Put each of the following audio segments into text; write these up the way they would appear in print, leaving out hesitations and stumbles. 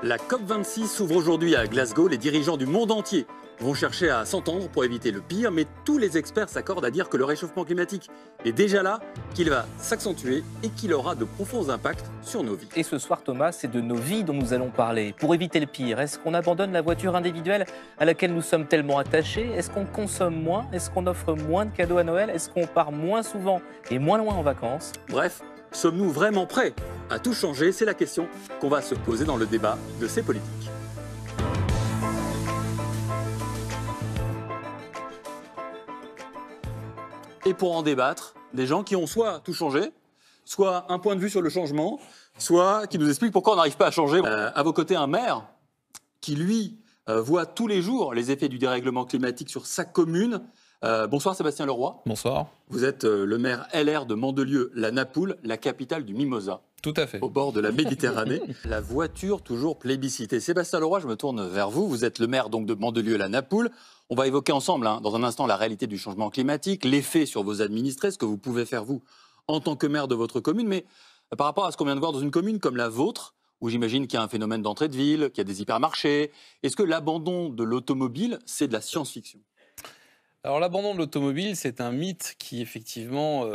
La COP26 s'ouvre aujourd'hui à Glasgow. Les dirigeants du monde entier vont chercher à s'entendre pour éviter le pire, mais tous les experts s'accordent à dire que le réchauffement climatique est déjà là, qu'il va s'accentuer et qu'il aura de profonds impacts sur nos vies. Et ce soir, Thomas, c'est de nos vies dont nous allons parler. Pour éviter le pire, est-ce qu'on abandonne la voiture individuelle à laquelle nous sommes tellement attachés? Est-ce qu'on consomme moins? Est-ce qu'on offre moins de cadeaux à Noël? Est-ce qu'on part moins souvent et moins loin en vacances? Bref, sommes-nous vraiment prêts à tout changer? C'est la question qu'on va se poser dans le débat de ces politiques. Et pour en débattre, des gens qui ont soit tout changé, soit un point de vue sur le changement, soit qui nous expliquent pourquoi on n'arrive pas à changer. À vos côtés, un maire qui, lui, voit tous les jours les effets du dérèglement climatique sur sa commune. Bonsoir Sébastien Leroy. Bonsoir. Vous êtes le maire LR de Mandelieu-la-Napoule, la capitale du Mimosa. Tout à fait. Au bord de la Méditerranée. La voiture toujours plébiscitée. Sébastien Leroy, je me tourne vers vous. Vous êtes le maire donc de Mandelieu-la-Napoule. On va évoquer ensemble, dans un instant, la réalité du changement climatique, l'effet sur vos administrés, ce que vous pouvez faire, vous, en tant que maire de votre commune. Mais par rapport à ce qu'on vient de voir dans une commune comme la vôtre, où j'imagine qu'il y a un phénomène d'entrée de ville, qu'il y a des hypermarchés, est-ce que l'abandon de l'automobile, c'est de la science-fiction ? Alors l'abandon de l'automobile, c'est un mythe qui effectivement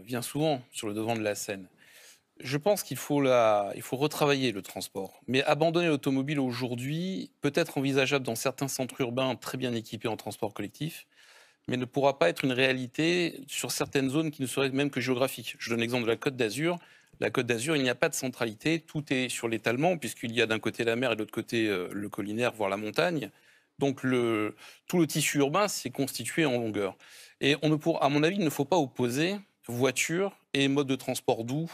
vient souvent sur le devant de la scène. Je pense qu'il faut retravailler le transport. Mais abandonner l'automobile aujourd'hui peut être envisageable dans certains centres urbains très bien équipés en transport collectif, mais ne pourra pas être une réalité sur certaines zones qui ne seraient même que géographiques. Je donne l'exemple de la Côte d'Azur. La Côte d'Azur, il n'y a pas de centralité, tout est sur l'étalement, puisqu'il y a d'un côté la mer et de l'autre côté le collinaire, voire la montagne. Donc tout le tissu urbain s'est constitué en longueur. Et à mon avis, il ne faut pas opposer voiture et mode de transport doux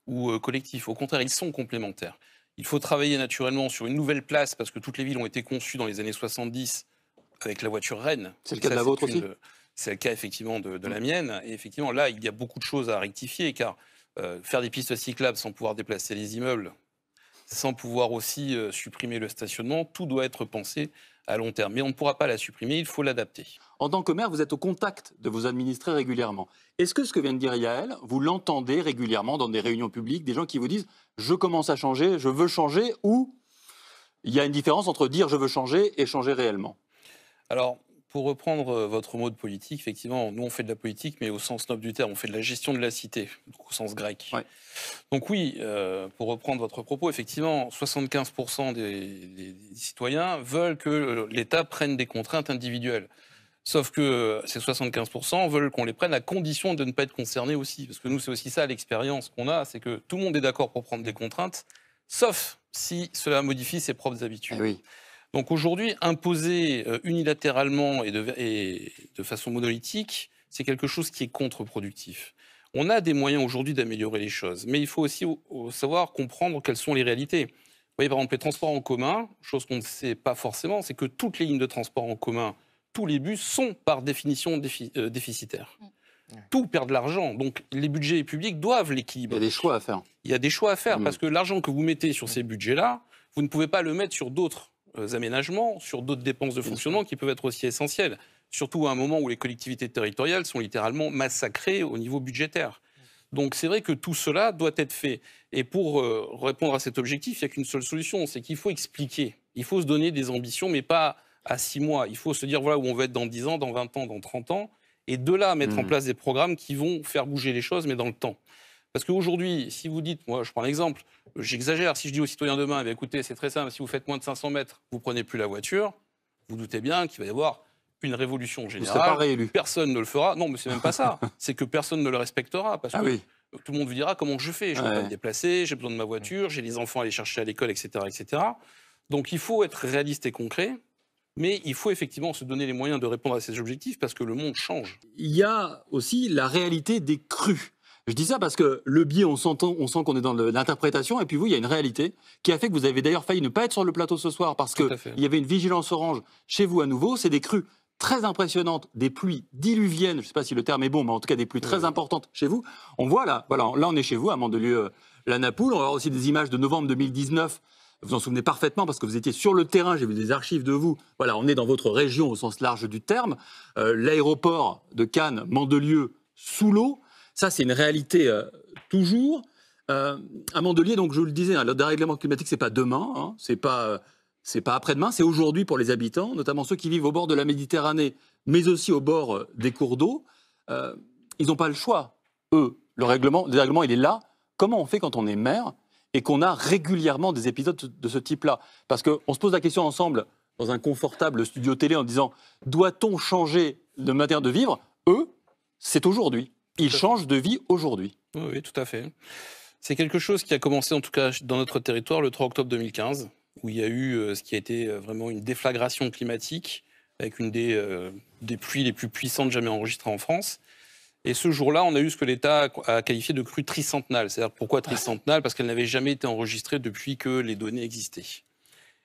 ou collectif. Au contraire, ils sont complémentaires. Il faut travailler naturellement sur une nouvelle place, parce que toutes les villes ont été conçues dans les années 70 avec la voiture reine. C'est le cas de la vôtre aussi ? C'est le cas effectivement de la mienne. Et effectivement, là, il y a beaucoup de choses à rectifier, car faire des pistes cyclables sans pouvoir déplacer les immeubles, sans pouvoir aussi supprimer le stationnement, tout doit être pensé à long terme. Mais on ne pourra pas la supprimer, il faut l'adapter. En tant que maire, vous êtes au contact de vos administrés régulièrement. Est-ce que ce que vient de dire Yael, vous l'entendez régulièrement dans des réunions publiques, des gens qui vous disent « je commence à changer, je veux changer » ou il y a une différence entre dire « je veux changer » et changer réellement? Alors, pour reprendre votre mot de politique, effectivement, nous on fait de la politique, mais au sens noble du terme, on fait de la gestion de la cité, au sens grec. Ouais. Donc oui, pour reprendre votre propos, effectivement, 75% des citoyens veulent que l'État prenne des contraintes individuelles. Sauf que ces 75% veulent qu'on les prenne à condition de ne pas être concernés aussi. Parce que nous, c'est aussi ça l'expérience qu'on a, c'est que tout le monde est d'accord pour prendre des contraintes, sauf si cela modifie ses propres habitudes. Eh oui. Donc aujourd'hui, imposer unilatéralement et de façon monolithique, c'est quelque chose qui est contre-productif. On a des moyens aujourd'hui d'améliorer les choses, mais il faut aussi savoir comprendre quelles sont les réalités. Vous voyez, par exemple, les transports en commun, chose qu'on ne sait pas forcément, c'est que toutes les lignes de transport en commun, tous les bus sont par définition déficitaires. Tout perd de l'argent, donc les budgets publics doivent l'équilibrer. Il y a des choix à faire. Il y a des choix à faire, parce que l'argent que vous mettez sur ces budgets-là, vous ne pouvez pas le mettre sur d'autres aménagements, sur d'autres dépenses de fonctionnement qui peuvent être aussi essentielles. Surtout à un moment où les collectivités territoriales sont littéralement massacrées au niveau budgétaire. Donc c'est vrai que tout cela doit être fait. Et pour répondre à cet objectif, il n'y a qu'une seule solution, c'est qu'il faut expliquer. Il faut se donner des ambitions, mais pas à 6 mois. Il faut se dire voilà où on va être dans 10 ans, dans 20 ans, dans 30 ans. Et de là, mettre en place des programmes qui vont faire bouger les choses, mais dans le temps. Parce qu'aujourd'hui, si vous dites, moi je prends l'exemple, j'exagère, si je dis aux citoyens demain, écoutez, c'est très simple, si vous faites moins de 500 mètres, vous ne prenez plus la voiture, vous doutez bien qu'il va y avoir une révolution générale. Vous ne serez pas réélu. Personne ne le fera. Non, mais c'est même pas ça. C'est que personne ne le respectera. Parce que tout le monde vous dira comment je fais. Je ne peux pas me déplacer, j'ai besoin de ma voiture, j'ai les enfants à aller chercher à l'école, etc., etc. Donc il faut être réaliste et concret. Mais il faut effectivement se donner les moyens de répondre à ces objectifs parce que le monde change. Il y a aussi la réalité des crues. Je dis ça parce que le biais, on sent qu'on est dans l'interprétation, et puis vous, il y a une réalité qui a fait que vous avez d'ailleurs failli ne pas être sur le plateau ce soir parce qu'il y avait une vigilance orange chez vous à nouveau. C'est des crues très impressionnantes, des pluies diluviennes, je ne sais pas si le terme est bon, mais en tout cas des pluies très importantes chez vous. On voit là, voilà, là on est chez vous à Mandelieu-la-Napoule. On va voir aussi des images de novembre 2019. Vous en souvenez parfaitement parce que vous étiez sur le terrain, j'ai vu des archives de vous. Voilà, on est dans votre région au sens large du terme. L'aéroport de Cannes, Mandelieu, sous l'eau. Ça, c'est une réalité toujours. À Mandelieu, donc je vous le disais, hein, le dérèglement climatique, c'est pas demain, hein, c'est pas après-demain, c'est aujourd'hui pour les habitants, notamment ceux qui vivent au bord de la Méditerranée, mais aussi au bord des cours d'eau. Ils n'ont pas le choix, eux. Le dérèglement, il est là. Comment on fait quand on est maire et qu'on a régulièrement des épisodes de ce type-là? Parce qu'on se pose la question ensemble dans un confortable studio télé en disant « Doit-on changer de manière de vivre ?» Eux, c'est aujourd'hui. Ils changent de vie aujourd'hui. Oui, oui, tout à fait. C'est quelque chose qui a commencé, en tout cas dans notre territoire, le 3 octobre 2015, où il y a eu ce qui a été vraiment une déflagration climatique, avec une des pluies les plus puissantes jamais enregistrées en France. Et ce jour-là, on a eu ce que l'État a qualifié de crue tricentenale. C'est-à-dire, pourquoi tricentenale? Parce qu'elle n'avait jamais été enregistrée depuis que les données existaient.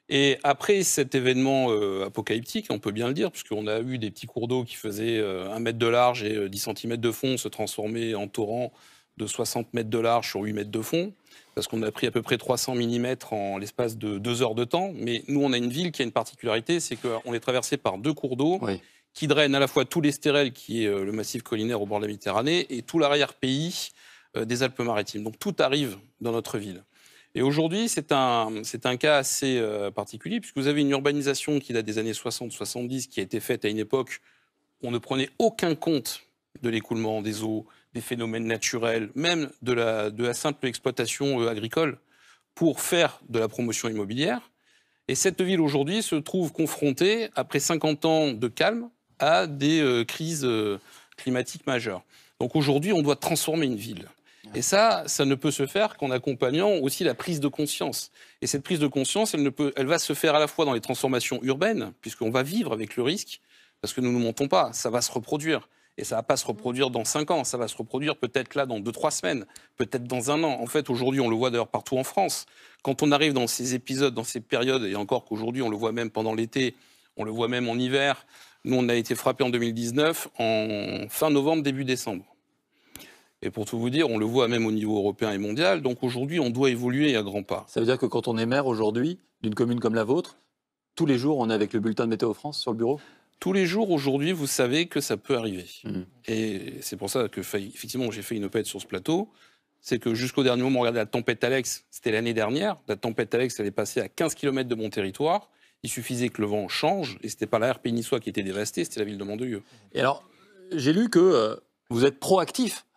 Et après cet événement apocalyptique, on peut bien le dire, puisqu'on a eu des petits cours d'eau qui faisaient 1 mètre de large et 10 cm de fond se transformer en torrents de 60 mètres de large sur 8 mètres de fond, parce qu'on a pris à peu près 300 mm en l'espace de 2 heures de temps. Mais nous, on a une ville qui a une particularité, c'est qu'on est traversé par 2 cours d'eau qui drainent à la fois tout l'Estérel, qui est le massif collinaire au bord de la Méditerranée, et tout l'arrière-pays des Alpes-Maritimes. Donc tout arrive dans notre ville. Et aujourd'hui, c'est un cas assez particulier, puisque vous avez une urbanisation qui date des années 60-70, qui a été faite à une époque où on ne prenait aucun compte de l'écoulement des eaux, des phénomènes naturels, même de la simple exploitation agricole, pour faire de la promotion immobilière. Et cette ville, aujourd'hui, se trouve confrontée, après 50 ans de calme, à des crises climatiques majeures. Donc aujourd'hui, on doit transformer une ville. Et ça ne peut se faire qu'en accompagnant aussi la prise de conscience. Et cette prise de conscience, elle va se faire à la fois dans les transformations urbaines, puisqu'on va vivre avec le risque, parce que nous ne mentons pas, ça va se reproduire. Et ça ne va pas se reproduire dans 5 ans, ça va se reproduire peut-être là dans 2-3 semaines, peut-être dans 1 an. En fait, aujourd'hui, on le voit d'ailleurs partout en France. Quand on arrive dans ces épisodes, dans ces périodes, et encore qu'aujourd'hui, on le voit même pendant l'été, on le voit même en hiver. Nous, on a été frappés en 2019, en fin novembre, début décembre. Et pour tout vous dire, on le voit même au niveau européen et mondial. Donc aujourd'hui, on doit évoluer à grands pas. Ça veut dire que quand on est maire aujourd'hui, d'une commune comme la vôtre, tous les jours, on est avec le bulletin de Météo France sur le bureau? Tous les jours, aujourd'hui, vous savez que ça peut arriver. Et c'est pour ça que, effectivement, j'ai fait une opette sur ce plateau. C'est que jusqu'au dernier moment, regardez la tempête Alex, c'était l'année dernière. La tempête Alex, elle est passée à 15 km de mon territoire. Il suffisait que le vent change, et ce n'était pas la RP niçois qui était dévastée, c'était la ville de Mandelieu. Et alors, j'ai lu que vous êtes proactif.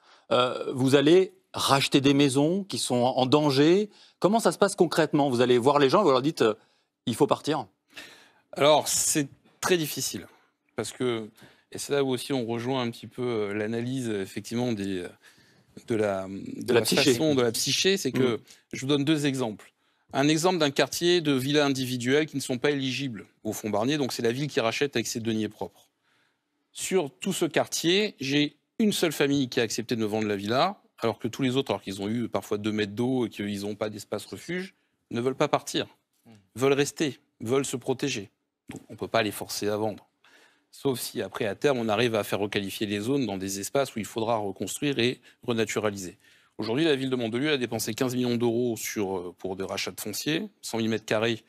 Vous allez racheter des maisons qui sont en danger. Comment ça se passe concrètement? Vous allez voir les gens et vous leur dites il faut partir? Alors, c'est très difficile. Parce que, et c'est là où aussi on rejoint un petit peu l'analyse, effectivement, de la psyché, c'est que je vous donne 2 exemples. Un exemple d'un quartier de villas individuelles qui ne sont pas éligibles au fonds Barnier, donc c'est la ville qui rachète avec ses deniers propres. Sur tout ce quartier, j'ai une seule famille qui a accepté de me vendre la villa, alors que tous les autres, alors qu'ils ont eu parfois 2 mètres d'eau et qu'ils n'ont pas d'espace refuge, ne veulent pas partir, veulent rester, veulent se protéger. Donc on ne peut pas les forcer à vendre. Sauf si après, à terme, on arrive à faire requalifier les zones dans des espaces où il faudra reconstruire et renaturaliser. Aujourd'hui, la ville de Mandelieu a dépensé 15 millions d'euros pour des rachats de foncier, 100 000 m²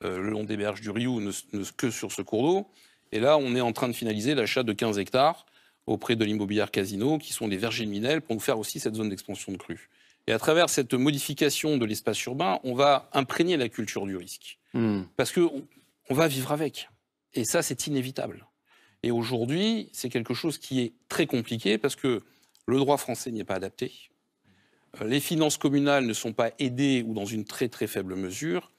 le long des berges du Rioux, que sur ce cours d'eau. Et là, on est en train de finaliser l'achat de 15 hectares auprès de l'immobilière Casino, qui sont des vergers de Minel, pour nous faire aussi cette zone d'expansion de crue. Et à travers cette modification de l'espace urbain, on va imprégner la culture du risque. Parce qu'on va vivre avec. Et ça, c'est inévitable. Et aujourd'hui, c'est quelque chose qui est très compliqué, parce que le droit français n'y est pas adapté. Les finances communales ne sont pas aidées ou dans une très très faible mesure.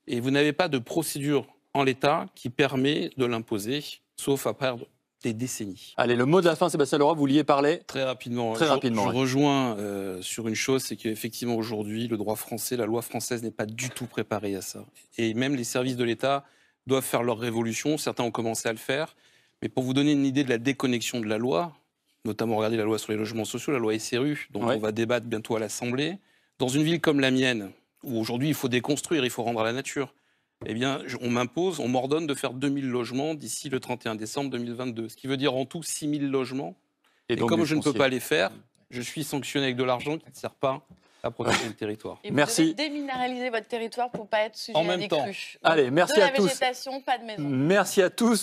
Et vous n'avez pas de procédure en l'état qui permet de l'imposer, sauf après des décennies. Allez, le mot de la fin, Sébastien Leroy, vous vouliez parler? Très rapidement. Très rapidement. Je rejoins sur une chose, c'est qu'effectivement aujourd'hui, le droit français, la loi française n'est pas du tout préparée à ça. Et même les services de l'État doivent faire leur révolution. Certains ont commencé à le faire. Mais pour vous donner une idée de la déconnexion de la loi, notamment regardez la loi sur les logements sociaux, la loi SRU, dont on va débattre bientôt à l'Assemblée, dans une ville comme la mienne, où aujourd'hui il faut déconstruire, il faut rendre à la nature, eh bien, on m'ordonne de faire 2000 logements d'ici le 31 décembre 2022. Ce qui veut dire en tout 6000 logements. Et comme je ne peux pas les faire, je suis sanctionné avec de l'argent qui ne sert pas à protéger le territoire. Et vous devez déminéraliser votre territoire pour ne pas être sujet à des crues. Allez, merci à tous. De la végétation, pas de maison. Merci à tous.